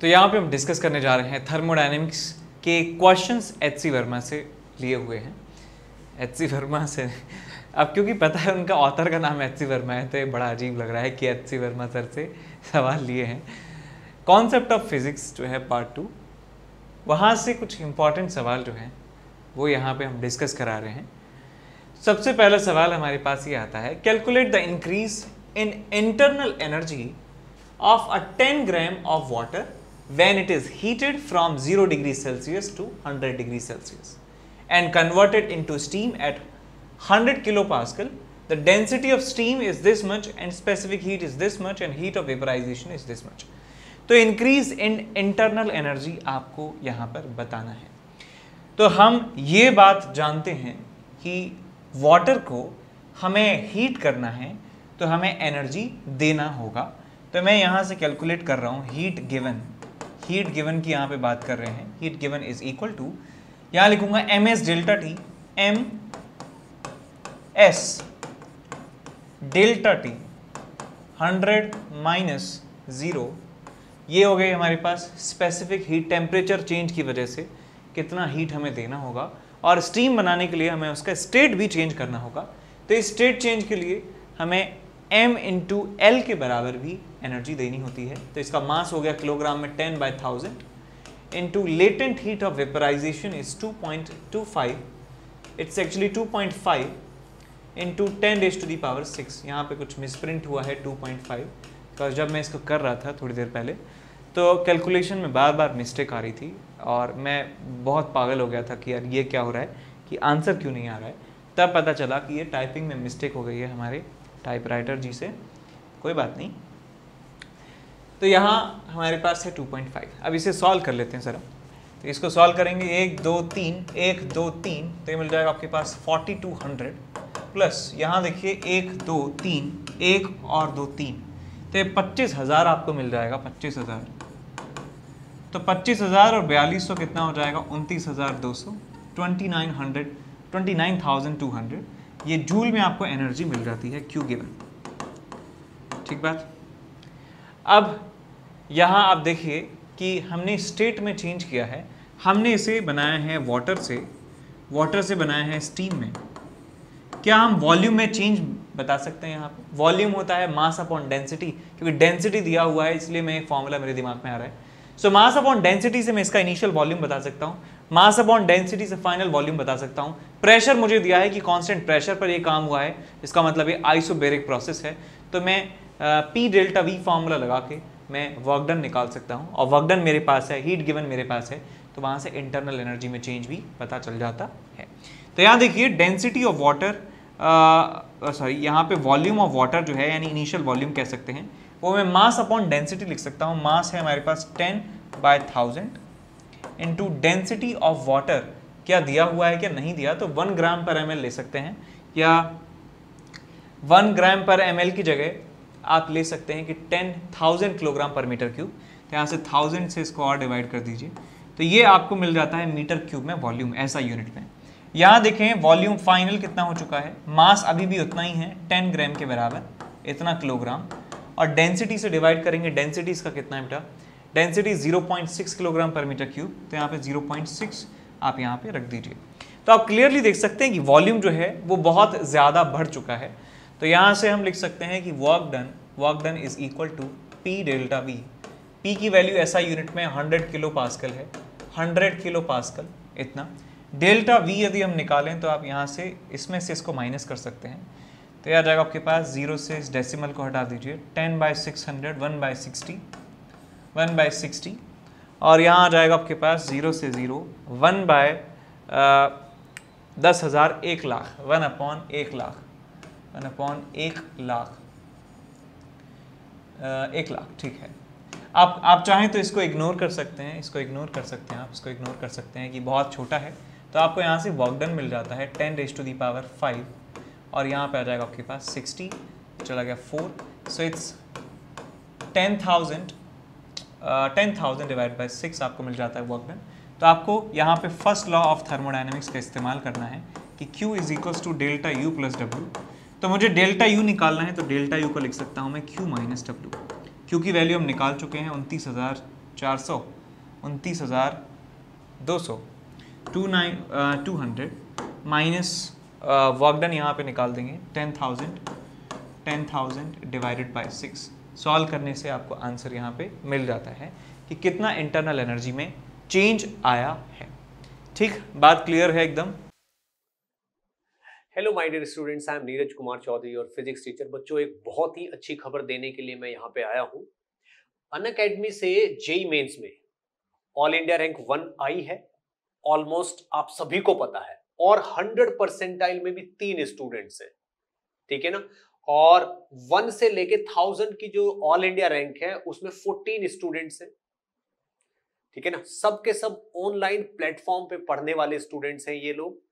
यहाँ पे हम डिस्कस करने जा रहे हैं थर्मोडायनेमिक्स के क्वेश्चंस एच.सी. वर्मा से लिए हुए हैं। एच.सी. वर्मा से अब क्योंकि पता है उनका ऑथर का नाम एच.सी. वर्मा है, तो ये बड़ा अजीब लग रहा है कि एच.सी. वर्मा सर से सवाल लिए हैं। कॉन्सेप्ट ऑफ फिजिक्स जो है पार्ट 2, वहाँ से कुछ इंपॉर्टेंट सवाल जो हैं वो यहाँ पे हम डिस्कस करा रहे हैं। सबसे पहला सवाल हमारे पास ये आता है, calculate the increase in internal energy of a 10 gram of water when it is heated from 0 degrees Celsius to 100 degrees Celsius and converted into steam at 100 kilopascal. The density of steam is this much and specific heat is this much and heat of vaporization is this much. तो increase in internal energy आपको यहाँ पर बताना है। तो हम ये बात जानते हैं कि वाटर को हमें हीट करना है तो हमें एनर्जी देना होगा। तो मैं यहाँ से कैलकुलेट कर रहा हूँ हीट गिवन की यहाँ पे बात कर रहे हैं। Heat given is equal to, यहाँ लिखूंगा M S delta T, M S delta T 100 minus 0, ये हो गई हमारे पास स्पेसिफिक हीट, टेम्परेचर चेंज की वजह से कितना हीट हमें देना होगा, और स्टीम बनाने के लिए हमें उसका स्टेट भी चेंज करना होगा। तो इस स्टेट चेंज के लिए हमें m इंटू एल के बराबर भी एनर्जी देनी होती है। तो इसका मास हो गया किलोग्राम में 10/1000 into latent heat of vaporization is 2.25, it's actually 2.5 into 10⁻⁶। यहाँ पे कुछ मिसप्रिंट हुआ है 2.5, बिकॉज जब मैं इसको कर रहा था थोड़ी देर पहले तो कैलकुलेशन में बार बार मिस्टेक आ रही थी और मैं बहुत पागल हो गया था कि यार ये क्या हो रहा है, कि आंसर क्यों नहीं आ रहा है। तब पता चला कि ये टाइपिंग में मिस्टेक हो गई है हमारे टाइपराइटर जी से, कोई बात नहीं। तो यहाँ हमारे पास है 2.5। अब इसे सॉल्व कर लेते हैं सर। तो इसको सॉल्व करेंगे 1 2 3 1 2 3, तो ये मिल जाएगा आपके पास 4200 प्लस यहाँ देखिए 1 2 3 1 और 2 3, तो ये 25,000 आपको मिल जाएगा। 25,000 तो 25,000 और 4200 कितना हो जाएगा, 29,200, 29,200 ये जूल में आपको एनर्जी मिल जाती है क्यू गिवन। ठीक बात। अब यहाँ आप देखिए कि हमने स्टेट में चेंज किया है, हमने इसे बनाया है वाटर से बनाया है स्टीम में। क्या हम वॉल्यूम में चेंज बता सकते हैं? यहाँ पे वॉल्यूम होता है मास अपॉन डेंसिटी, क्योंकि डेंसिटी दिया हुआ है इसलिए मैं एक फॉर्मूला मेरे दिमाग में आ रहा है। सो मास अपॉन डेंसिटी से मैं इसका इनिशियल वॉल्यूम बता सकता हूँ, मास अपॉन डेंसिटी से फाइनल वॉल्यूम बता सकता हूँ। प्रेशर मुझे दिया है कि कांस्टेंट प्रेशर पर ये काम हुआ है, इसका मतलब ये आइसोबैरिक प्रोसेस है। तो मैं P डेल्टा V फार्मूला लगा के मैं वर्क डन निकाल सकता हूँ, और वर्क डन मेरे पास है, हीट गिवन मेरे पास है, तो वहाँ से इंटरनल एनर्जी में चेंज भी पता चल जाता है। तो यहाँ देखिए डेंसिटी ऑफ वाटर, यहाँ पे वॉल्यूम ऑफ वाटर जो है यानी इनिशियल वॉल्यूम कह सकते हैं, वो मैं मास अपॉन डेंसिटी लिख सकता हूँ। मास है हमारे पास 10/1000 इंटू डेंसिटी ऑफ वाटर, क्या दिया हुआ है क्या नहीं दिया, तो 1 ग्राम पर ml ले सकते हैं, या 1 ग्राम पर ml की जगह आप ले सकते हैं कि 10,000 किलोग्राम पर मीटर क्यूब। तो यहाँ से 1000 से इसको और डिवाइड कर दीजिए, तो ये आपको मिल जाता है मीटर क्यूब में वॉल्यूम, ऐसा यूनिट में। यहाँ देखें वॉल्यूम फाइनल कितना हो चुका है, मास अभी भी उतना ही है 10 ग्राम के बराबर, इतना किलोग्राम, और डेंसिटी से डिवाइड करेंगे। डेंसिटी इसका कितना है बेटा, डेंसिटी 0.6 किलोग्राम पर मीटर क्यूब, तो यहाँ पे 0.6 आप यहाँ पे रख दीजिए। तो आप क्लियरली देख सकते हैं कि वॉल्यूम जो है वो बहुत ज़्यादा बढ़ चुका है। तो यहाँ से हम लिख सकते हैं कि work done is equal to P delta V। P की वैल्यू ऐसा यूनिट में 100 किलो पास्कल है, 100 किलो पास्कल इतना। डेल्टा V यदि हम निकालें तो आप यहाँ से इसमें से इसको माइनस कर सकते हैं, तो यह आ जाएगा आपके पास 0 से इस डेसिमल को हटा दीजिए, 10/600 1/60, और यहाँ आ जाएगा आपके पास 0 से 0 1/10,000 1 लाख, 1/1 लाख, 1 लाख। ठीक है। आप चाहें तो इसको इग्नोर कर सकते हैं, इसको इग्नोर कर सकते हैं कि बहुत छोटा है। तो आपको यहाँ से वर्क डन मिल जाता है 10⁵, और यहाँ पे आ जाएगा आपके पास 60, चला गया 4, सो इट्स 10,000 डिवाइड बाय 6 आपको मिल जाता है वर्क डन। तो आपको यहाँ पे फर्स्ट लॉ ऑफ थर्मोडायनेमिक्स का इस्तेमाल करना है कि Q is equals to delta U plus W। तो मुझे डेल्टा U निकालना है, तो डेल्टा U को लिख सकता हूँ मैं Q माइनस W। Q की वैल्यू हम निकाल चुके हैं 29,000 400, 29,200, 200 माइनस वर्क डन यहाँ पे निकाल देंगे 10,000 डिवाइडेड बाय 6। सॉल्व करने से आपको आंसर यहाँ पे मिल जाता है कि कितना इंटरनल एनर्जी में चेंज आया है। ठीक, बात क्लियर है एकदम। Hello my dear students, I am Neeraj Kumar Chaudhary और फिजिक्स टीचर। बच्चों, एक बहुत ही अच्छी खबर देने के लिए मैं यहाँ पे आया हूँ। अनअकैडमी से जेईई मेंस में ऑल इंडिया रैंक 1 आई है, ऑलमोस्ट आप सभी को पता है, और 100 परसेंटाइल में भी 3 स्टूडेंट्स हैं, ठीक है ना। और 1 से लेके 1000 की जो ऑल इंडिया रैंक है उसमें 14 स्टूडेंट्स हैं, ठीक है ना। सब के सब ऑनलाइन प्लेटफॉर्म पे पढ़ने वाले स्टूडेंट्स हैं ये लोग,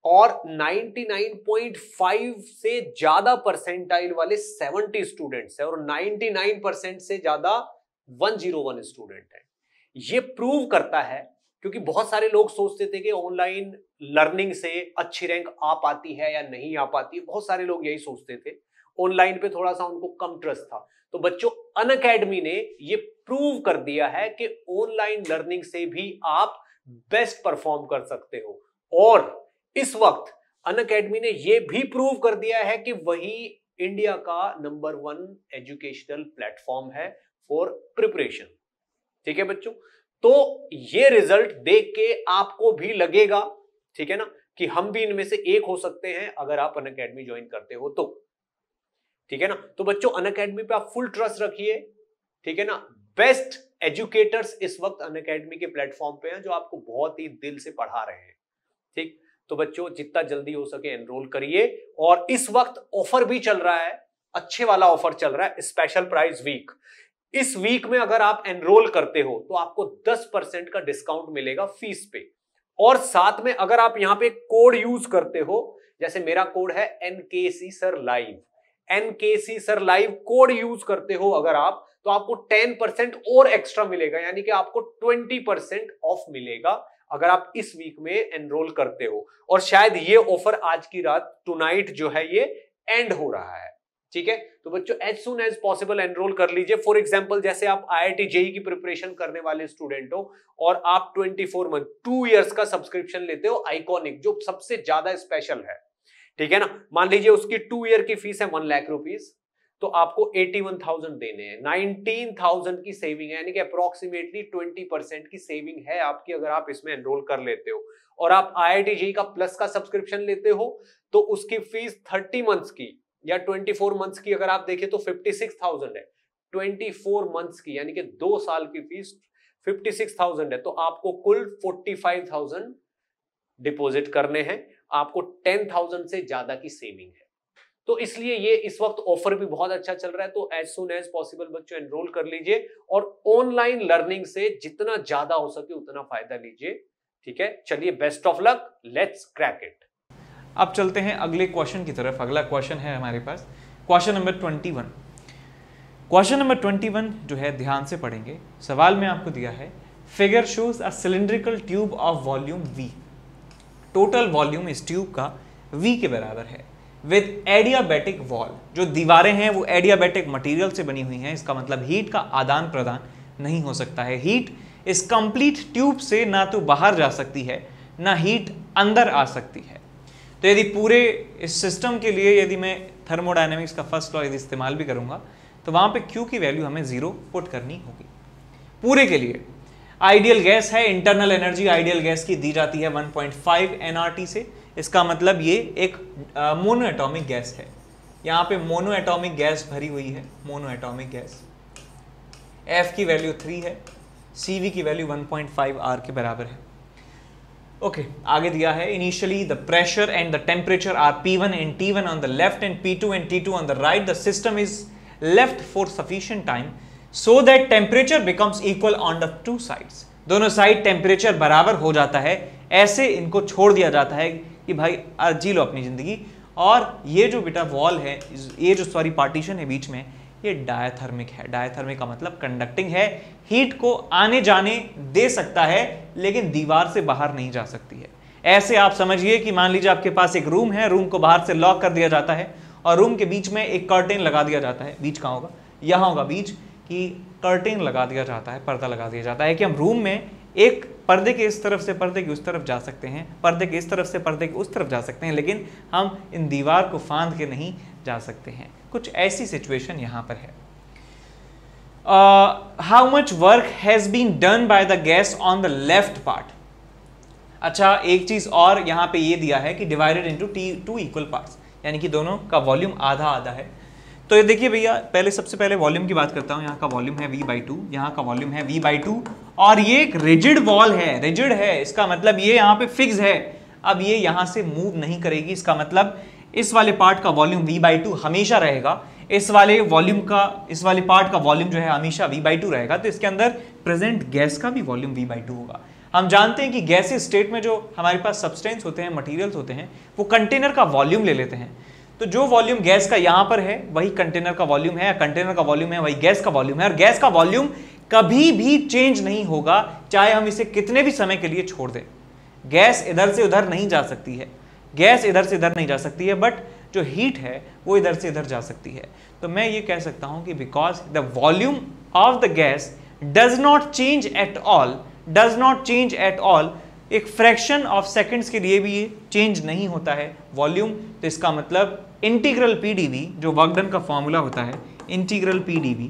और 99.5 से ज्यादा परसेंटाइल वाले 70 स्टूडेंट्स हैं, और 99% से ज्यादा 101 स्टूडेंट हैं। ये प्रूव करता है, क्योंकि बहुत सारे लोग सोचते थे कि ऑनलाइन लर्निंग से अच्छी रैंक आ पाती है या नहीं आ पाती है, बहुत सारे लोग यही सोचते थे। ऑनलाइन पे थोड़ा सा उनको कम ट्रस्ट था। तो बच्चों, अनअकैडमी ने ये प्रूव कर दिया है कि ऑनलाइन लर्निंग से भी आप बेस्ट परफॉर्म कर सकते हो। और इस वक्त अनअकैडमी ने यह भी प्रूव कर दिया है कि वही इंडिया का नंबर 1 एजुकेशनल प्लेटफॉर्म है फॉर प्रिपरेशन, ठीक है बच्चों। तो ये रिजल्ट देख के आपको भी लगेगा, ठीक है ना, कि हम भी इनमें से एक हो सकते हैं अगर आप अनअकैडमी ज्वाइन करते हो तो, ठीक है ना। तो बच्चों, अनअकैडमी पे आप फुल ट्रस्ट रखिए, ठीक है ना। बेस्ट एजुकेटर्स इस वक्त अनअकैडमी के प्लेटफॉर्म पे हैं, जो आपको बहुत ही दिल से पढ़ा रहे हैं, ठीक। तो बच्चों, जितना जल्दी हो सके एनरोल करिए। और इस वक्त ऑफर भी चल रहा है, अच्छे वाला ऑफर चल रहा है, स्पेशल प्राइस वीक। इस वीक में अगर आप एनरोल करते हो तो आपको 10% का डिस्काउंट मिलेगा फीस पे, और साथ में अगर आप यहां पे कोड यूज करते हो, जैसे मेरा कोड है NKC Sir Live, NKC Sir Live code use करते हो अगर आप, तो आपको 10% और एक्स्ट्रा मिलेगा, यानी कि आपको 20% ऑफ मिलेगा अगर आप इस वीक में एनरोल करते हो। और शायद ये ऑफर आज की रात टुनाइट जो है ये एंड हो रहा है, ठीक है। तो बच्चों, as soon as possible enroll कर लीजिए। फॉर एग्जांपल, जैसे आप IIT JEE की प्रिपरेशन करने वाले स्टूडेंट हो और आप 24 मंथ 2 इयर्स का सब्सक्रिप्शन लेते हो आइकॉनिक, जो सबसे ज्यादा स्पेशल है, ठीक है ना। मान लीजिए उसकी 2 ईयर की फीस है 1 लाख रुपीस, तो आपको 81,000 देने हैं, 19,000 की सेविंग है, यानी कि अप्रोक्सीमेटली 20% की सेविंग है आपकी अगर आप इसमें एनरोल कर लेते हो। और आप IIT JEE का प्लस का सब्सक्रिप्शन लेते हो तो उसकी फीस 30 मंथ्स की या 24 मंथ्स की अगर आप देखें तो 56,000 है। 24 मंथ्स की यानी कि 2 साल की फीस 56,000 है, तो आपको कुल 45,000 डिपॉजिट करने हैं, आपको 10,000 से ज्यादा की सेविंग है। तो इसलिए ये इस वक्त ऑफर भी बहुत अच्छा चल रहा है। तो एज सून एज पॉसिबल बच्चों एनरोल कर लीजिए और ऑनलाइन लर्निंग से जितना ज्यादा हो सके उतना फायदा लीजिए, ठीक है। चलिए, best of luck, let's crack it. अब चलते हैं अगले क्वेश्चन की तरफ। अगला क्वेश्चन है हमारे पास क्वेश्चन नंबर 21। क्वेश्चन नंबर 21 जो है ध्यान से पढ़ेंगे। सवाल में आपको दिया है, figure shows a cylindrical tube of volume V। Total volume इस ट्यूब का V के बराबर है विद एडियाबैटिक वॉल। जो दीवारें हैं वो एडियाबैटिक मटेरियल से बनी हुई हैं, इसका मतलब हीट का आदान प्रदान नहीं हो सकता है। हीट इस कंप्लीट ट्यूब से ना तो बाहर जा सकती है ना हीट अंदर आ सकती है। तो यदि पूरे इस सिस्टम के लिए यदि मैं थर्मोडायनेमिक्स का फर्स्ट लॉ यदि इस्तेमाल भी करूंगा तो वहां पे Q की वैल्यू हमें 0 पुट करनी होगी पूरे के लिए। आइडियल गैस है, इंटरनल एनर्जी आइडियल गैस की दी जाती है 1.5 nRT से। इसका मतलब ये एक मोनो एटॉमिक गैस है। यहाँ पे मोनो एटॉमिक गैस भरी हुई है, मोनो एटॉमिक गैस। F की वैल्यू 3 है, CV की वैल्यू 1.5 R के बराबर है। ओके, आगे दिया है, initially the pressure and the temperature are P1 and T1 on the left and P2 and T2 on the right. The system is left for sufficient time so that temperature becomes equal on the 2 sides. दोनों side temperature बराबर हो जाता है, ऐसे इनको छोड़ दिया जाता है कि भाई जी लो अपनी जिंदगी। और ये जो बेटा वॉल है, ये जो सॉरी पार्टीशन है बीच में, ये डायथर्मिक है। डायथर्मिक का मतलब कंडक्टिंग है, हीट को आने जाने दे सकता है लेकिन दीवार से बाहर नहीं जा सकती है। ऐसे आप समझिए कि मान लीजिए आपके पास एक रूम है, रूम को बाहर से लॉक कर दिया जाता है और रूम के बीच में एक कर्टेन लगा दिया जाता है। बीच कहाँ होगा? यहाँ होगा बीच, कि कर्टेन लगा दिया जाता है, पर्दा लगा दिया जाता है कि हम रूम में एक पर्दे के इस तरफ से पर्दे के उस तरफ जा सकते हैं, पर्दे के इस तरफ से पर्दे के उस तरफ जा सकते हैं, लेकिन हम इन दीवार को फांद के नहीं जा सकते हैं। कुछ ऐसी सिचुएशन यहाँ पर है। How much work has been done by the gas on the left part. अच्छा, एक चीज और यहाँ पे ये दिया है कि divided into two equal parts, यानी कि दोनों का वॉल्यूम आधा आधा है। तो ये देखिए भैया, पहले सबसे पहले वॉल्यूम की बात करता हूँ। यहाँ का वॉल्यूम है V/2, यहाँ का वॉल्यूम है V/2, और ये एक रिजिड वॉल है, रिजिड है, इसका मतलब ये यहाँ पे फिक्स है। अब ये यहाँ से मूव नहीं करेगी, इसका मतलब इस वाले पार्ट का वॉल्यूम V/2 हमेशा रहेगा, इस वाले पार्ट का वॉल्यूम जो है हमेशा V/2 रहेगा। तो इसके अंदर प्रेजेंट गैस का भी वॉल्यूम V/2 होगा। हम जानते हैं कि गैसीय स्टेट में जो हमारे पास सब्सटेंस होते हैं, मटेरियल्स होते हैं, वो कंटेनर का वॉल्यूम ले लेते हैं। तो जो वॉल्यूम गैस का यहाँ पर है वही कंटेनर का वॉल्यूम है, कंटेनर का वॉल्यूम है वही गैस का वॉल्यूम है, और गैस का वॉल्यूम कभी भी चेंज नहीं होगा, चाहे हम इसे कितने भी समय के लिए छोड़ दें। गैस इधर से उधर नहीं जा सकती है, गैस इधर से इधर नहीं जा सकती है, बट जो हीट है वो इधर से इधर जा सकती है। तो मैं ये कह सकता हूं कि because the volume of the gas does not change at all, एक फ्रैक्शन ऑफ सेकंड्स के लिए भी ये चेंज नहीं होता है वॉल्यूम। तो इसका मतलब इंटीग्रल PdV, जो वर्क डन का फॉर्मूला होता है, इंटीग्रल PdV,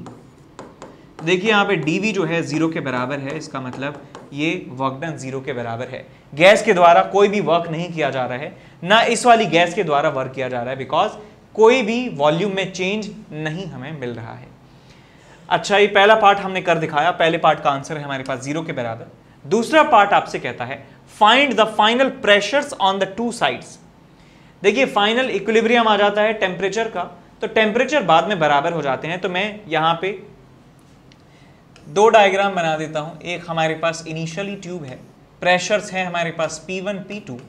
देखिए यहाँ पे dV जो है 0 के बराबर है, इसका मतलब ये वर्क डन 0 के बराबर है। गैस के द्वारा कोई भी वर्क नहीं किया जा रहा है, ना इस वाली गैस के द्वारा वर्क किया जा रहा है, बिकॉज कोई भी वॉल्यूम में चेंज नहीं हमें मिल रहा है। अच्छा, ये पहला पार्ट हमने कर दिखाया, पहले पार्ट का आंसर है हमारे पास 0 के बराबर। दूसरा पार्ट आपसे कहता है find the final pressures on the two sides. देखिए, फाइनल इक्विलिब्रियम आ जाता है टेम्परेचर का, तो टेम्परेचर बाद में बराबर हो जाते हैं। तो मैं यहां पे दो डायग्राम बना देता हूं। एक हमारे पास इनिशियली ट्यूब है, प्रेशर्स हैं हमारे पास P1 P2,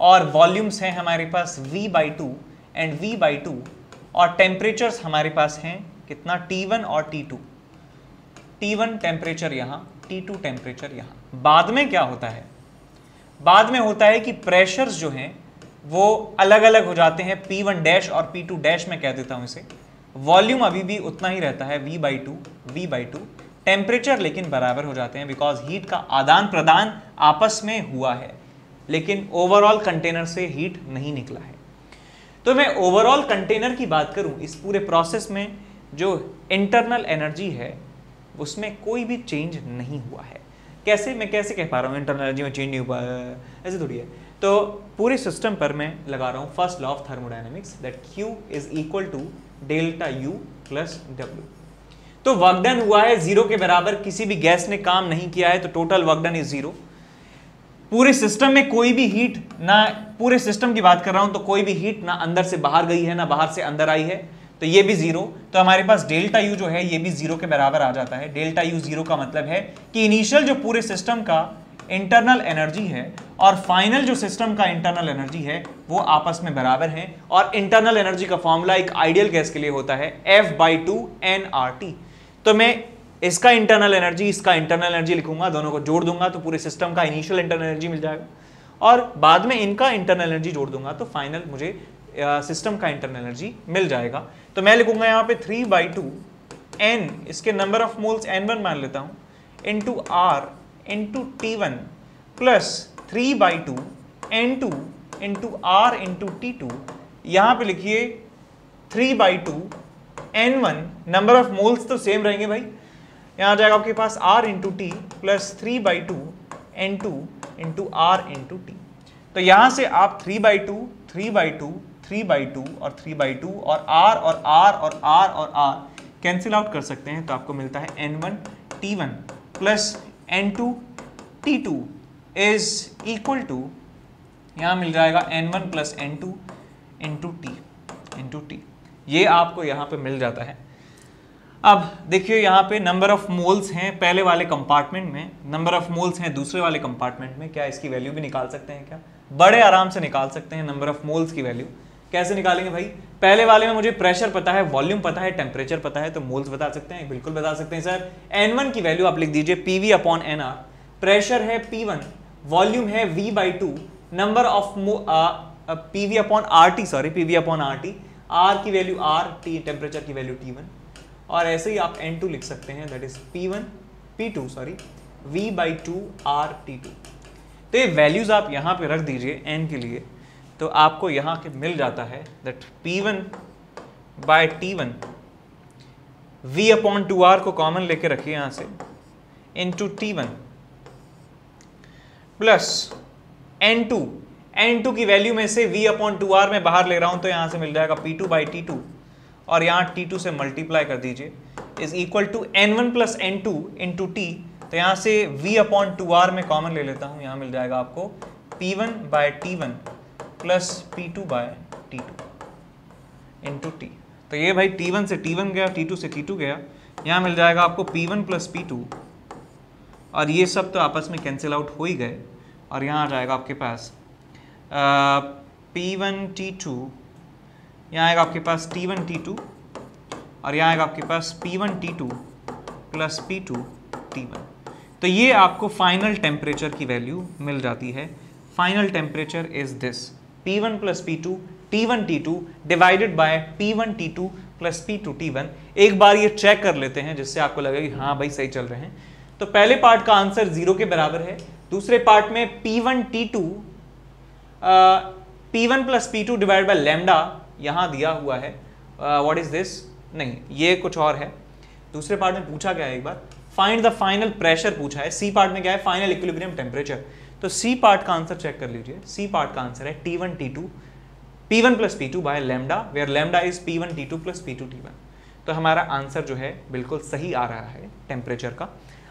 और वॉल्यूम्स हैं हमारे पास V/2 एंड V/2, और टेम्परेचर्स हमारे पास हैं कितना, T1 और T2। T1 टेम्परेचर यहाँ, T2 टेम्परेचर यहाँ। बाद में क्या होता है, बाद में होता है कि प्रेशर्स जो हैं वो अलग अलग हो जाते हैं, P1 डैश और P2 डैश में कह देता हूं इसे। वॉल्यूम अभी भी उतना ही रहता है, V/2। टेम्परेचर लेकिन बराबर हो जाते हैं, बिकॉज हीट का आदान प्रदान आपस में हुआ है, लेकिन ओवरऑल कंटेनर से हीट नहीं निकला है। तो मैं ओवरऑल कंटेनर की बात करूं, इस पूरे प्रोसेस में जो इंटरनल एनर्जी है उसमें कोई भी चेंज नहीं हुआ है। कैसे, मैं कैसे कह पा रहा हूँ इंटरनल एनर्जी में चेंज नहीं हुआ, ऐसे थोड़ी है। तो पूरे सिस्टम पर मैं लगा रहा हूँ first law of thermodynamics, that Q is equal to delta U plus W। तो वर्क डन हुआ है 0 के बराबर, किसी भी गैस ने काम नहीं किया है, तो टोटल वर्क डन इज 0। पूरे सिस्टम में कोई भी हीट ना, पूरे सिस्टम की बात कर रहा हूं, तो कोई भी हीट ना अंदर से बाहर गई है ना बाहर से अंदर आई है, तो ये भी 0। तो हमारे पास डेल्टा U जो है ये भी 0 के बराबर आ जाता है। डेल्टा U 0 का मतलब है कि इनिशियल जो पूरे सिस्टम का इंटरनल एनर्जी है और फाइनल जो सिस्टम का इंटरनल एनर्जी है वो आपस में बराबर हैं, और इंटरनल एनर्जी का फॉर्मूला एक आइडियल गैस के लिए होता है F/2 nRT। तो मैं इसका इंटरनल एनर्जी, इसका इंटरनल एनर्जी लिखूंगा, दोनों को जोड़ दूंगा तो पूरे सिस्टम का इनिशियल इंटरनल एनर्जी मिल जाएगा, और बाद में इनका इंटरनल एनर्जी जोड़ दूंगा तो फाइनल मुझे सिस्टम का इंटरनल एनर्जी मिल जाएगा। तो मैं लिखूंगा यहाँ पे 3/2 n, इसके नंबर ऑफ मोल्स n1 मान लेता हूँ, into R into T1 plus 3/2 n2 into R into T2। यहाँ पे लिखिए 3/2 n1, नंबर ऑफ मोल्स तो सेम रहेंगे भाई, यहाँ आ जाएगा आपके पास R into T plus 3/2 n2 into R into T। तो यहाँ से आप 3/2 3/2 3/2 और 3/2 और R और R और R और R कैंसिल आउट कर सकते हैं, तो आपको मिलता है n1 T1 plus n2 T2 is equal to, यहाँ मिल जाएगा n1 plus n2 into T। ये आपको यहाँ पे मिल जाता है। अब देखिए यहाँ पे नंबर ऑफ मोल्स हैं पहले वाले कंपार्टमेंट में, नंबर ऑफ मोल्स हैं दूसरे वाले कंपार्टमेंट में। क्या इसकी वैल्यू भी निकाल सकते हैं क्या? बड़े आराम से निकाल सकते हैं नंबर ऑफ मोल्स की वैल्यू। कैसे निकालेंगे भाई? पहले वाले में मुझे प्रेशर पता है, वॉल्यूम पता है, टेम्परेचर पता है, तो मोल्स बता सकते हैं, बिल्कुल बता सकते हैं सर। n1 की वैल्यू आप लिख दीजिए PV/nR, प्रेशर है P1, वॉल्यूम है V/2, number of PV/RT, R की वैल्यू R, टेम्परेचर की वैल्यू T1, और ऐसे ही आप N2 लिख सकते हैं, that is P2 sorry V/2 R/T2। तो ये वैल्यूज आप यहाँ पे रख दीजिए N के लिए, तो आपको यहाँ के मिल जाता है दैट P1/T1 V/2R को कॉमन लेके रखिए यहाँ से इंटू T1 प्लस N2 की वैल्यू में से V/2R में बाहर ले रहा हूं तो यहां से मिल जाएगा P2/T2 और यहां T2 से मल्टीप्लाई कर दीजिए is equal to N1 plus N2 into T। तो यहां से V/2R में कॉमन ले लेता हूं, यहां मिल जाएगा आपको P1/T1 plus P2/T2 into T। तो ये भाई T1 से T1 गया, T2 से T2 गया, यहां मिल जाएगा आपको P1 प्लस P2 और ये सब तो आपस में कैंसिल आउट हो ही गए और यहाँ आ जाएगा आपके पास P1/T2, यहाँ आएगा आपके पास T1/T2 और यहाँ आएगा आपके पास P1/T2 प्लस P2/T1। तो ये आपको फाइनल टेम्परेचर की वैल्यू मिल जाती है। Final temperature is this P1 plus P2 T1/T2 divided by P1/T2 plus P2/T1। एक बार ये चेक कर लेते हैं जिससे आपको लगेगा कि हाँ भाई सही चल रहे हैं। तो पहले पार्ट का आंसर 0 के बराबर है, दूसरे पार्ट में P1/T2 P1 plus P2 divide by lambda यहाँ दिया हुआ है। What is this? नहीं, ये कुछ और है। दूसरे पार्ट में पूछा गया है, एक बार फाइंड द फाइनल प्रेशर पूछा है। सी पार्ट में क्या है? Final equilibrium temperature. तो सी पार्ट का आंसर चेक कर लीजिए। सी पार्ट का आंसर है T1/T2 P1 plus P2 by lambda, where lambda is P1/T2 plus P2/T1। तो हमारा आंसर जो है बिल्कुल सही आ रहा है टेम्परेचर का।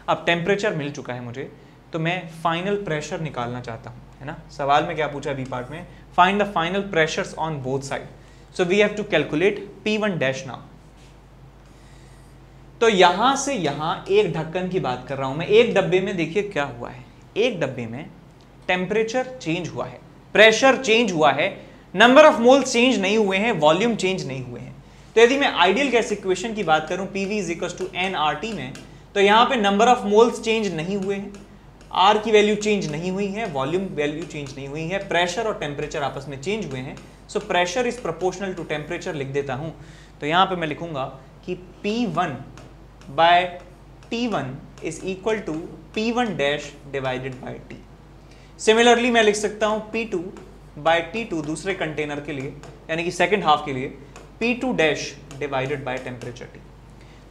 अब टेम्परेचर मिल चुका है मुझे, तो मैं फाइनल प्रेशर निकालना चाहता हूँ, है ना। सवाल में क्या पूछा है बी पार्ट में? Find the final pressures on both side. So we have to calculate P1 dash now. तो यहां से यहां एक ढक्कन की बात कर रहा हूं मैं। एक डब्बे में देखिए क्या हुआ है, एक डब्बे में टेम्परेचर चेंज हुआ है, प्रेशर चेंज हुआ है, नंबर ऑफ मोल्स चेंज नहीं हुए हैं, वॉल्यूम चेंज नहीं हुए हैं। तो यदि मैं आइडियल गैस इक्वेशन की बात करूं PV = nRT में, तो यहां पे नंबर ऑफ मोल्स चेंज नहीं हुए हैं, R की वैल्यू चेंज नहीं हुई है, वॉल्यूम वैल्यू चेंज नहीं हुई है, प्रेशर और टेम्परेचर आपस में चेंज हुए हैं। So pressure is proportional to temperature लिख देता हूं। तो यहां पे मैं लिखूंगा कि P1/T1 is equal to P1 dash divided by T। Similarly मैं लिख सकता हूं P2/T2 दूसरे कंटेनर के लिए, यानी कि सेकेंड हाफ के लिए P2 dash divided by temperature T।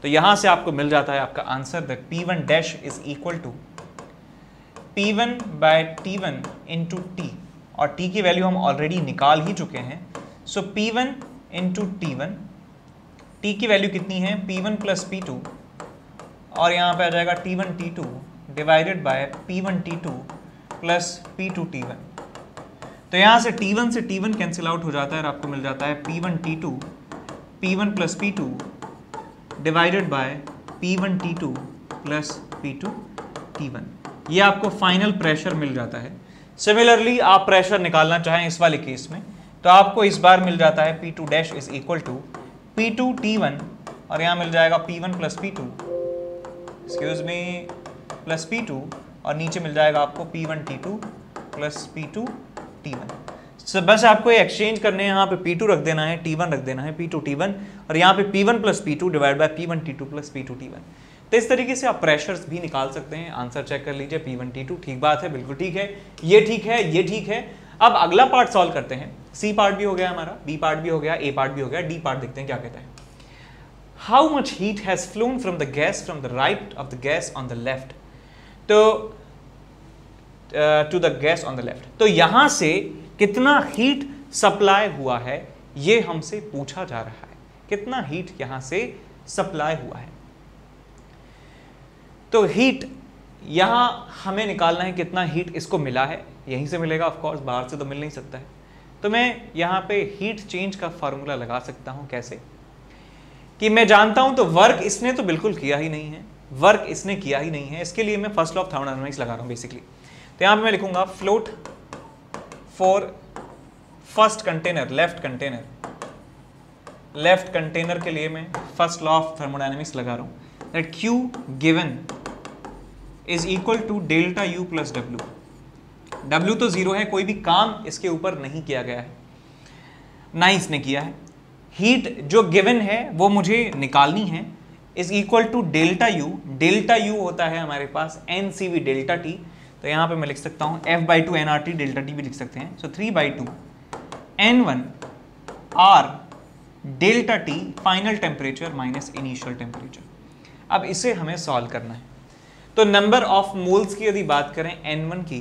तो यहां से आपको मिल जाता है आपका answer that P1 dash is equal to P1/T1 into T, और T की वैल्यू हम ऑलरेडी निकाल ही चुके हैं। So P1 into T1, T की वैल्यू कितनी है? P1 प्लस P2 और यहाँ पे आ जाएगा T1/T2 divided by P1/T2 plus P2/T1। तो यहाँ से T1 से T1 कैंसिल आउट हो जाता है और आपको मिल जाता है P1/T2 P1 plus P2 divided by P1/T2 plus P2/T1। ये आपको फाइनल प्रेशर मिल जाता है। सिमिलरली आप प्रेशर निकालना चाहें इस वाले केस में, तो आपको इस बार मिल जाता है P2 dash is equal to P2/T1 और यहाँ मिल जाएगा P1 plus P2 excuse me plus P2 और नीचे मिल जाएगा आपको P1/T2 प्लस P2/T1। So, बस आपको ये एक्सचेंज करने हैं, यहाँ पे P2 रख देना है, T1 रख देना है, P2/T1 और यहाँ पे P1 plus P2 divide by P1/T2 plus P2/T1। तो इस तरीके से आप प्रेशर्स भी निकाल सकते हैं। आंसर चेक कर लीजिए P1/T2, ठीक बात है, बिल्कुल ठीक है, ये ठीक है, ये ठीक है। अब अगला पार्ट सॉल्व करते हैं। सी पार्ट भी हो गया हमारा, बी पार्ट भी हो गया, ए पार्ट भी हो गया, डी पार्ट देखते हैं क्या कहता है। How much heat has flown from the gas from the right of the gas on the left to the gas on the left. तो यहां से कितना हीट सप्लाई हुआ है ये हमसे पूछा जा रहा है, कितना हीट यहां से सप्लाई हुआ है। तो हीट यहां हमें निकालना है, कितना हीट इसको मिला है, यहीं से मिलेगा ऑफ कोर्स, बाहर से तो मिल नहीं सकता है। तो मैं यहां पे हीट चेंज का फार्मूला लगा सकता हूं। कैसे कि मैं जानता हूं, तो वर्क इसने तो बिल्कुल किया ही नहीं है, वर्क इसने किया ही नहीं है, इसके लिए मैं फर्स्ट लॉ ऑफ थर्मोडायनामिक्स लगा रहा हूं बेसिकली। तो यहां पे मैं लिखूंगा float for first container, left container के लिए मैं फर्स्ट लॉ ऑफ थर्मोडायनामिक्स लगा रहा हूं that Q given is equal to delta U plus W। W तो जीरो है, कोई भी काम इसके ऊपर नहीं किया गया है, ना ही इसने किया है। हीट जो गिवन है वो मुझे निकालनी है, is equal to delta U. Delta U होता है हमारे पास NCV डेल्टा टी, तो यहाँ पे मैं लिख सकता हूँ F/2 nRT, डेल्टा टी भी लिख सकते हैं। सो 3/2 N1 R delta T final temperature minus initial temperature. अब इसे हमें सॉल्व करना है। तो नंबर ऑफ मोल्स की यदि बात करें N1 की,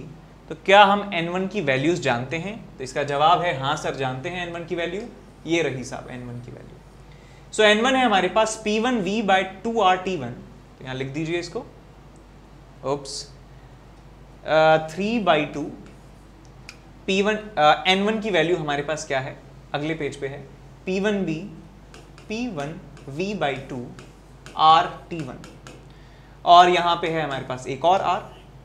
तो क्या हम N1 की वैल्यूज जानते हैं? तो इसका जवाब है हाँ सर, जानते हैं N1 की वैल्यू। ये रही साहब N1 की वैल्यू। सो N1 है हमारे पास P1V/2RT1, तो यहाँ लिख दीजिए इसको। ओप्स 3/2 P1 N1 की वैल्यू हमारे पास क्या है, अगले पेज पे है P1V/2RT1, और यहाँ पे है हमारे पास एक और R,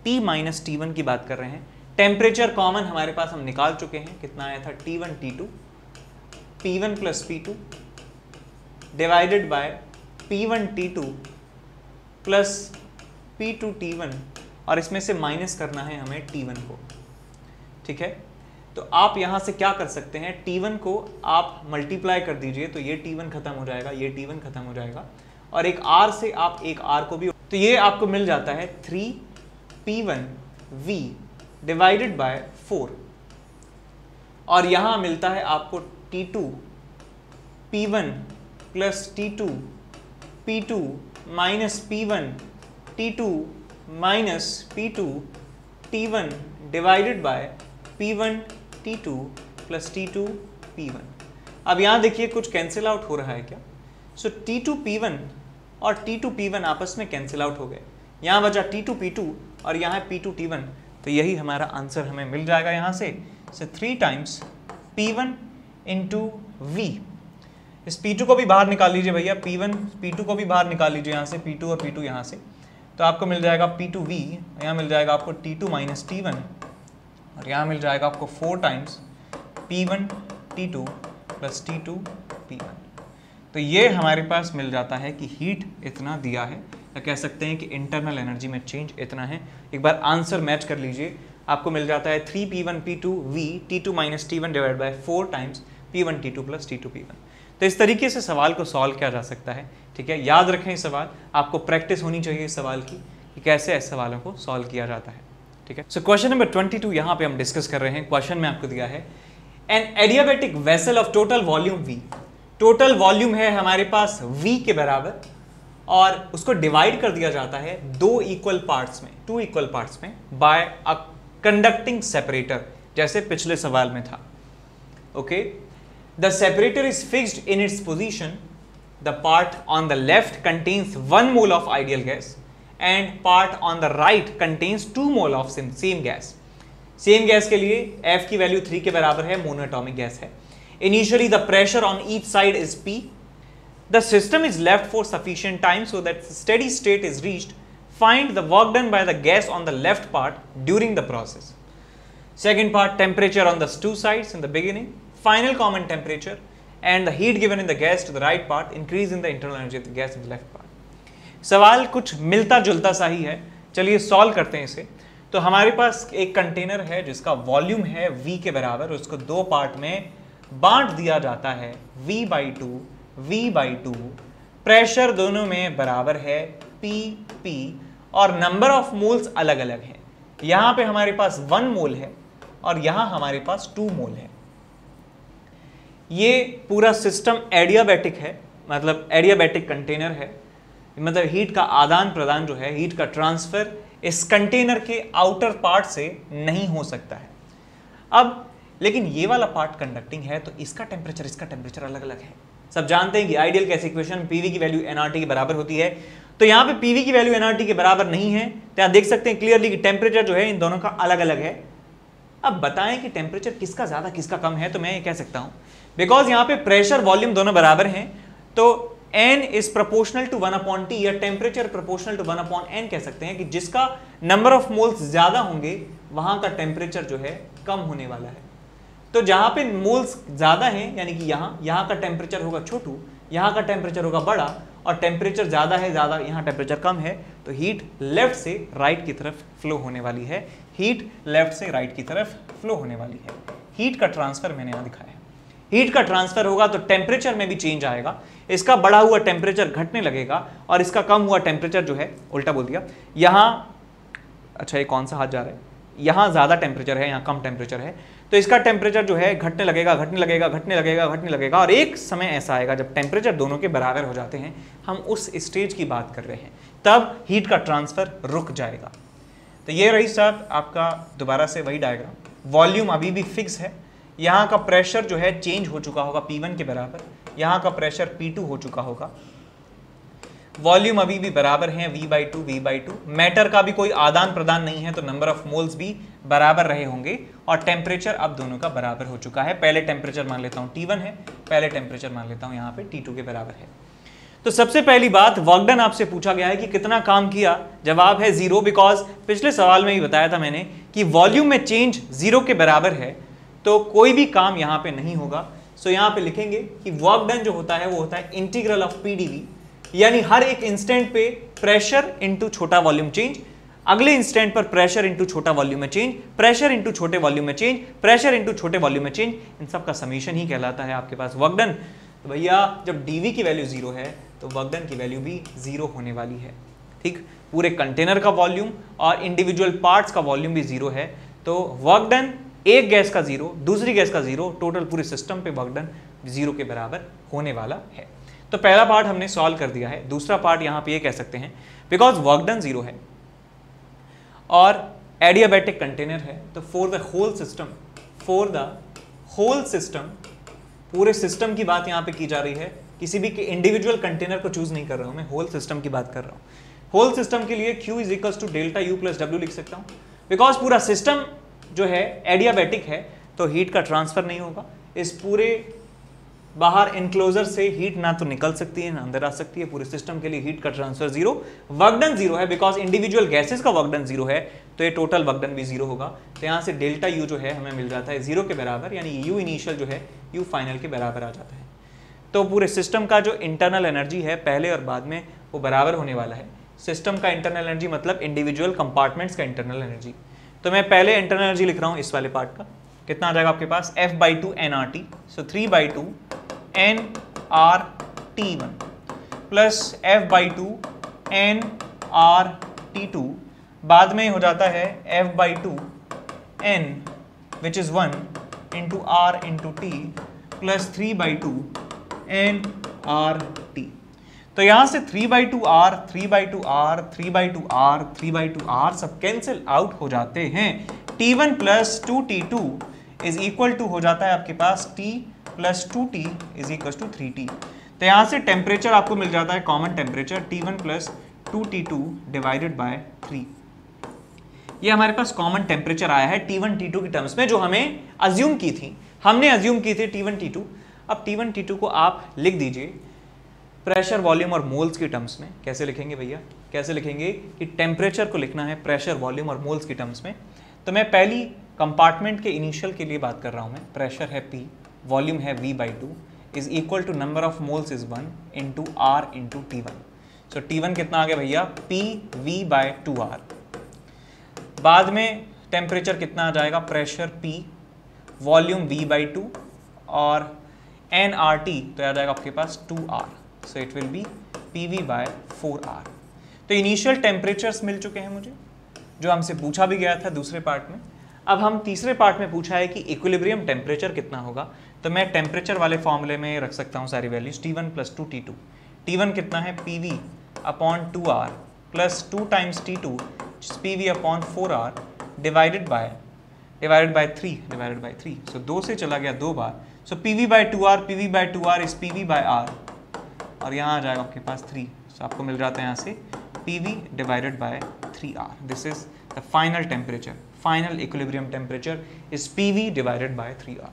T माइनस T1 की बात कर रहे हैं। टेम्परेचर कॉमन हमारे पास हम निकाल चुके हैं, कितना आया था T1 T2, P1 plus P2 divided by P1 T2 plus P2 T1, और इसमें से माइनस करना है हमें T1 को। ठीक है, तो आप यहां से क्या कर सकते हैं, T1 को आप मल्टीप्लाई कर दीजिए, तो ये T1 खत्म हो जाएगा, ये T1 खत्म हो जाएगा, और एक R से आप एक R को भी, तो ये आपको मिल जाता है 3P1V डिवाइडेड बाय 4, और यहां मिलता है आपको T2 P1 plus T2 P2 minus P1 T2 minus P2 T1 divided by P1 T2 plus T2 P1। अब यहां देखिए कुछ कैंसिल आउट हो रहा है क्या? सो T2 P1 और T2 P1 आपस में कैंसिल आउट हो गए, यहां बचा T2 P2 और यहां P2 T1, तो यही हमारा आंसर हमें मिल जाएगा यहां से। 3 टाइम्स P1 इंटू V। इस P2 को भी बाहर निकाल लीजिए भैया, P1 P2 को भी बाहर निकाल लीजिए यहाँ से, P2 और P2 यहाँ से, तो आपको मिल जाएगा P2V, यहाँ मिल जाएगा आपको T2 माइनस T1, और यहाँ मिल जाएगा आपको 4 times P1 T2 plus T2 P1। तो ये हमारे पास मिल जाता है कि हीट इतना दिया है, या कह सकते हैं कि इंटरनल एनर्जी में चेंज इतना है। एक बार आंसर मैच कर लीजिए, आपको मिल जाता है 3P1 P2 V T2 minus T1 divide by 4 times P1 T2 plus T2 P1। तो इस तरीके से सवाल को सॉल्व किया जा सकता है। ठीक है, याद रखें इस सवाल, आपको प्रैक्टिस होनी चाहिए इस सवाल की कि कैसे ऐसे सवालों को सॉल्व किया जाता है। ठीक है, सो क्वेश्चन नंबर 22 यहाँ पे हम डिस्कस कर रहे हैं। क्वेश्चन में आपको दिया है an adiabatic vessel of total volume V। Total volume है हमारे पास V के बराबर, और उसको डिवाइड कर दिया जाता है 2 इक्वल पार्ट्स में बाय अ कंडक्टिंग सेपरेटर, जैसे पिछले सवाल में था। Okay, the separator is fixed in its position, the part on the left contains 1 mole of ideal gas and part on the right contains 2 mole of same gas. Same gas के लिए F की value 3 के बराबर है, monoatomic gas है। Initially the pressure on each side is P। The system is left for sufficient time so that steady state is reached. Find the work done by the gas on the left part during the process. Second part, temperature on the 2 sides in the beginning, final common temperature, and the heat given in the gas to the right part, increase in the internal energy of the gas in the left part. सवाल कुछ मिलता जुलता सा ही है, चलिए solve करते हैं इसे। तो हमारे पास एक कंटेनर है जिसका वॉल्यूम है V के बराबर, उसको 2 पार्ट में बांट दिया जाता है V/2, प्रेशर दोनों में बराबर है P, और नंबर ऑफ मोल्स अलग अलग हैं। यहां पे हमारे पास 1 मोल है और यहां हमारे पास 2 मोल है। ये पूरा सिस्टम एडियाबैटिक है, मतलब एडियाबैटिक कंटेनर है, मतलब हीट का आदान प्रदान जो है, हीट का ट्रांसफर इस कंटेनर के आउटर पार्ट से नहीं हो सकता है। अब लेकिन ये वाला पार्ट कंडक्टिंग है, तो इसका टेम्परेचर अलग अलग है। सब जानते हैं कि आइडियल गैस इक्वेशन पीवी की वैल्यू एनआरटी के बराबर होती है, तो यहाँ पे पीवी की वैल्यू एनआरटी के बराबर नहीं है, तो आप देख सकते हैं क्लियरली कि टेम्परेचर जो है इन दोनों का अलग अलग है। अब बताएं कि टेम्परेचर किसका ज्यादा किसका कम है, तो मैं ये कह सकता हूं बिकॉज यहाँ पे प्रेशर वॉल्यूम दोनों बराबर हैं, तो n is proportional to 1/T या टेम्परेचर प्रोपोर्शनल टू 1/n कह सकते हैं कि जिसका नंबर ऑफ मोल्स ज्यादा होंगे वहां का टेम्परेचर जो है कम होने वाला है। तो जहां पे मोल्स ज्यादा हैं, यानी कि यहाँ का टेम्परेचर होगा छोटू, यहाँ का टेम्परेचर होगा बड़ा, और टेम्परेचर ज्यादा है, यहाँ टेम्परेचर कम है, तो हीट लेफ्ट से राइट की तरफ फ्लो होने वाली है। हीट लेफ्ट से राइट की तरफ फ्लो होने वाली है। हीट का ट्रांसफर मैंने यहाँ दिखाया है। हीट का ट्रांसफर होगा तो टेम्परेचर में भी चेंज आएगा। इसका बढ़ा हुआ टेम्परेचर घटने लगेगा और इसका कम हुआ टेम्परेचर जो है, उल्टा बोल दिया, यहाँ, अच्छा ये कौन सा हाथ जा रहा है, यहाँ ज़्यादा टेम्परेचर है, यहाँ कम टेम्परेचर है, तो इसका टेम्परेचर जो है घटने लगेगा, घटने लगेगा, घटने लगेगा, घटने लगेगा, और एक समय ऐसा आएगा जब टेम्परेचर दोनों के बराबर हो जाते हैं, हम उस स्टेज की बात कर रहे हैं, तब हीट का ट्रांसफर रुक जाएगा। तो ये रही साहब आपका दोबारा से वही डायग्राम। वॉल्यूम अभी भी फिक्स है, यहाँ का प्रेशर जो है चेंज हो चुका होगा P1 के बराबर, यहाँ का प्रेशर P2 हो चुका होगा, वॉल्यूम अभी भी बराबर है V/2। मैटर का भी कोई आदान प्रदान नहीं है तो नंबर ऑफ मोल्स भी बराबर रहे होंगे, और टेम्परेचर अब दोनों का बराबर हो चुका है। पहले टेम्परेचर मान लेता हूँ T1 है, पहले टेम्परेचर मान लेता हूँ यहाँ पे T2 के बराबर है। तो सबसे पहली बात, वर्क डन आपसे पूछा गया है कि कितना काम किया, जवाब है 0, बिकॉज पिछले सवाल में ही बताया था मैंने कि वॉल्यूम में चेंज 0 के बराबर है तो कोई भी काम यहाँ पे नहीं होगा। सो यहाँ पे लिखेंगे कि वर्क डन जो होता है वो होता है इंटीग्रल ऑफ PdV, यानी हर एक इंस्टेंट पे प्रेशर इंटू छोटा वॉल्यूम चेंज, अगले इंस्टेंट पर प्रेशर इंटू छोटा वॉल्यूम में चेंज, प्रेशर इंटू छोटे वॉल्यूम में चेंज, प्रेशर इंटू छोटे वॉल्यूम में चेंज, इन सब का समीशन ही कहलाता है आपके पास वर्क डन। तो भैया जब dV की वैल्यू 0 है तो वर्क डन की वैल्यू भी 0 होने वाली है। ठीक, पूरे कंटेनर का वॉल्यूम और इंडिविजुअल पार्ट्स का वॉल्यूम भी 0 है, तो वर्क डन एक गैस का 0, दूसरी गैस का 0, टोटल पूरे सिस्टम पे वर्क डन 0 के बराबर होने वाला है। तो पहला पार्ट हमने सॉल्व कर दिया है। दूसरा पार्ट यहाँ पे ये कह सकते हैं, बिकॉज वर्क डन 0 है और एडियाबैटिक कंटेनर है, तो फॉर द होल सिस्टम, पूरे सिस्टम की बात यहाँ पे की जा रही है, किसी भी इंडिविजुअल कंटेनर को चूज नहीं कर रहा हूँ मैं, होल सिस्टम की बात कर रहा हूँ। होल सिस्टम के लिए Q = ΔU + W लिख सकता हूँ, बिकॉज पूरा सिस्टम जो है एडियाबैटिक है तो हीट का ट्रांसफर नहीं होगा। इस पूरे बाहर इनक्लोजर से हीट ना तो निकल सकती है ना अंदर आ सकती है, पूरे सिस्टम के लिए हीट का ट्रांसफर 0, वर्क डन 0 है, बिकॉज इंडिविजुअल गैसेस का वर्क डन 0 है तो ये टोटल वर्क डन भी 0 होगा। तो यहाँ से ΔU जो है हमें मिल जाता है 0 के बराबर, यानी U इनिशियल जो है U फाइनल के बराबर आ जाता है। तो पूरे सिस्टम का जो इंटरनल एनर्जी है पहले और बाद में वो बराबर होने वाला है। सिस्टम का इंटरनल एनर्जी मतलब इंडिविजुअल कंपार्टमेंट्स का इंटरनल एनर्जी। तो मैं पहले इंटरनल एनर्जी लिख रहा हूँ इस वाले पार्ट का, कितना आ जाएगा आपके पास F/2 nRT, सो 3/2 nRT1 प्लस F/2 nRT2, बाद में हो जाता है F/2 n which is 1 into R into T plus 3/2 nRT। तो यहां से 3/2R, 3/2R, 3/2R, 3/2R सब कैंसिल आउट हो जाते हैं। T1 plus 2T2 is equal to हो जाता है आपके पास T plus 2T is equal to 3T। तो यहां से टेम्परेचर आपको मिल जाता है common temperature T1 plus 2T2 divided by 3। ये हमारे पास कॉमन टेम्परेचर आया है T1 T2 की टर्म्स में, जो हमें अज्यूम की थी, हमने अज्यूम की थी T1 T2। अब T1 T2 को आप लिख दीजिए प्रेशर, वॉल्यूम और मोल्स की टर्म्स में। कैसे लिखेंगे भैया, कैसे लिखेंगे कि टेम्परेचर को लिखना है प्रेशर, वॉल्यूम और मोल्स की टर्म्स में। तो मैं पहली कंपार्टमेंट के इनिशियल के लिए बात कर रहा हूं मैं, प्रेशर है P, वॉल्यूम है V/2 is equal to number of moles is 1 into R into T1। So T1 कितना आ गया भैया PV/2R। बाद में टेम्परेचर कितना आ जाएगा, प्रेशर P, वॉल्यूम V/2 और nRT तो आ जाएगा आपके पास 2R, so it will be PV/4R। तो इनिशियल टेम्परेचर्स मिल चुके हैं मुझे, जो हमसे पूछा भी गया था दूसरे पार्ट में। अब हम तीसरे पार्ट में पूछा है कि इक्विलिब्रियम टेम्परेचर कितना होगा, तो मैं टेम्परेचर वाले फॉर्मूले में रख सकता हूँ सारी values. T1 plus 2T2, T1 कितना है PV/2R plus 2 times T2 PV/4R divided by 3, सो 2 से चला गया 2 बार, सो PV/2R इज PV/R और यहाँ आ जाएगा आपके पास 3, सो आपको मिल जाता है यहाँ से PV divided by 3R। This is the final temperature, final equilibrium temperature is PV divided by 3R।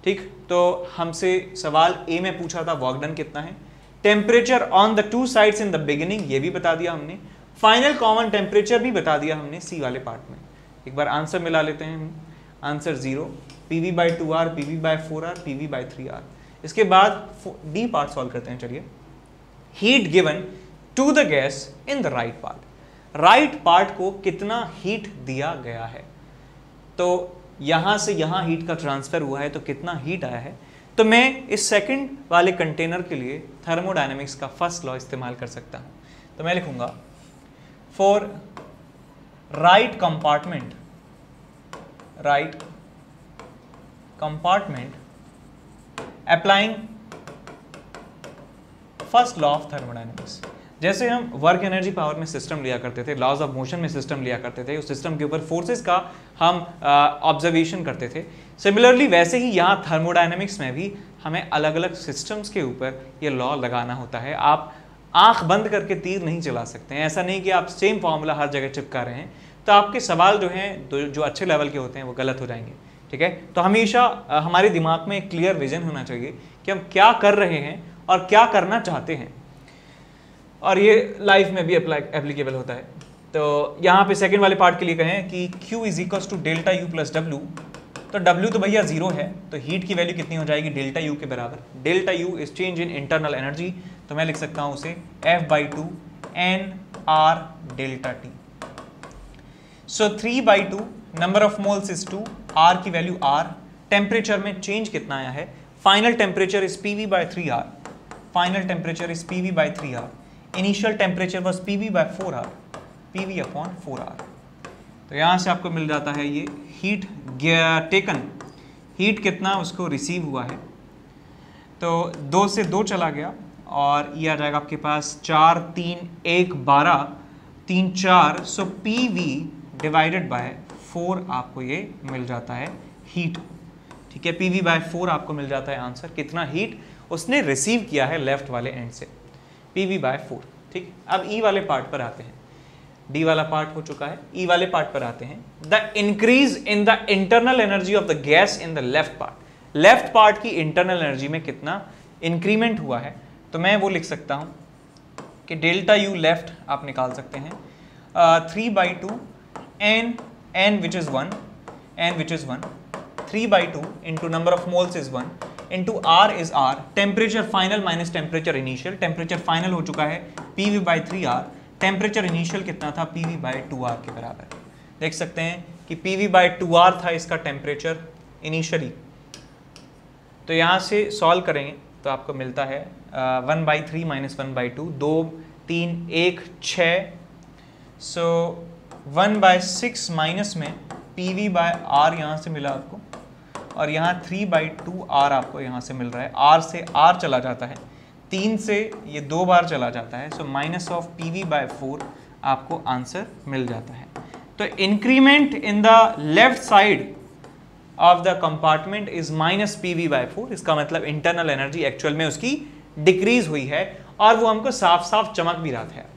ठीक, तो हमसे सवाल ए में पूछा था वर्क डन कितना है, temperature on the 2 sides in the beginning ये भी बता दिया हमने, फाइनल कॉमन टेम्परेचर भी बता दिया हमने सी वाले पार्ट में। एक बार आंसर मिला लेते हैं हम, आंसर 0, PV/2R, PV/4R, PV/3R। इसके बाद डी पार्ट सॉल्व करते हैं। चलिए, heat given to the gas in the right part, right part को कितना हीट दिया गया है, तो यहां से यहां हीट का ट्रांसफर हुआ है तो कितना हीट आया है, तो मैं इस सेकंड वाले कंटेनर के लिए थर्मोडायनेमिक्स का फर्स्ट लॉ इस्तेमाल कर सकता हूं। तो मैं लिखूंगा for right compartment applying first law of thermodynamics. जैसे हम वर्क एनर्जी पावर में सिस्टम लिया करते थे, लॉज ऑफ मोशन में सिस्टम लिया करते थे, उस सिस्टम के ऊपर फोर्सेस का हम ऑब्जर्वेशन करते थे, सिमिलरली वैसे ही यहाँ थर्मोडायनेमिक्स में भी हमें अलग अलग सिस्टम्स के ऊपर ये लॉ लगाना होता है। आप आंख बंद करके तीर नहीं चला सकते हैं। ऐसा नहीं कि आप सेम फॉर्मूला हर जगह चिपका रहे हैं, तो आपके सवाल जो हैं जो अच्छे लेवल के होते हैं वो गलत हो जाएंगे। ठीक है, तो हमेशा हमारे दिमाग में एक क्लियर विजन होना चाहिए कि हम क्या कर रहे हैं और क्या करना चाहते हैं, और ये लाइफ में भी एप्लीकेबल होता है। तो यहाँ पे सेकंड वाले पार्ट के लिए कहें कि Q is equal to delta U plus W, तो W तो भैया जीरो है, तो हीट की वैल्यू कितनी हो जाएगी डेल्टा यू के बराबर। Delta U is change in internal energy, तो मैं लिख सकता हूँ उसे F/2 NR delta T। So 3/2 number of moles is 2, R की वैल्यू R, टेम्परेचर में चेंज कितना आया है, final temperature is PV/3R, final temperature is PV/3R, initial temperature was PV/4R, PV/4R। तो यहाँ से आपको मिल जाता है ये हीट टेकन, हीट कितना उसको रिसीव हुआ है, तो 2 से 2 चला गया और ये आ जाएगा आपके पास 4 3 1 12 3 4, सो PV डिवाइडेड बाय 4 आपको ये मिल जाता है हीट। ठीक है, PV/4 आपको मिल जाता है आंसर, कितना हीट उसने रिसीव किया है लेफ्ट वाले एंड से, PV/4। ठीक, अब ई वाले पार्ट पर आते हैं, डी वाला पार्ट हो चुका है, ई वाले पार्ट पर आते हैं। The increase in the internal energy of the gas in the left part, left part की इंटरनल एनर्जी में कितना इंक्रीमेंट हुआ है, तो मैं वो लिख सकता हूं कि डेल्टा यू लेफ्ट आप निकाल सकते हैं 3/2 n which is 1, 3/2 into number of moles is 1 into R is R, temperature final minus temperature initial, temperature final हो चुका है PV/3R, टेम्परेचर इनिशियल कितना था PV/2R के बराबर। देख सकते हैं कि PV/2R था इसका टेम्परेचर इनिशियली, तो यहाँ से सॉल्व करेंगे तो आपको मिलता है 1/3 माइनस 1/2, 2 3 1 6, सो 1/6 माइनस में PV/R यहाँ से मिला आपको, और यहाँ 3/2R आपको यहाँ से मिल रहा है। R से R चला जाता है, 3 से ये 2 बार चला जाता है, सो माइनस ऑफ PV/4 आपको आंसर मिल जाता है। तो increment in the left side of the compartment is minus PV/4, इसका मतलब इंटरनल एनर्जी एक्चुअल में उसकी डिक्रीज हुई है, और वो हमको साफ साफ चमक भी रहा था।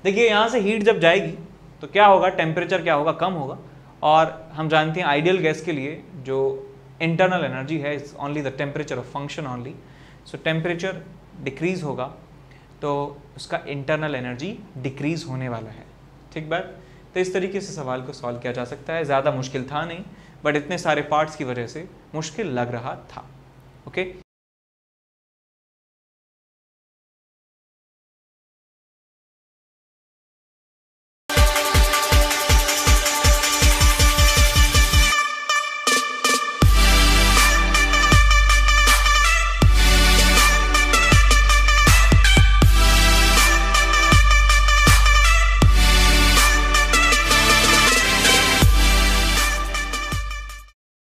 देखिए यहाँ से हीट जब जाएगी तो क्या होगा, टेम्परेचर क्या होगा, कम होगा, और हम जानते हैं आइडियल गैस के लिए जो इंटरनल एनर्जी है is only the temperature of function only, so temperature decrease होगा तो उसका इंटरनल एनर्जी डिक्रीज होने वाला है। ठीक बात, तो इस तरीके से सवाल को सॉल्व किया जा सकता है। ज़्यादा मुश्किल था नहीं, बट इतने सारे पार्ट्स की वजह से मुश्किल लग रहा था। ओके,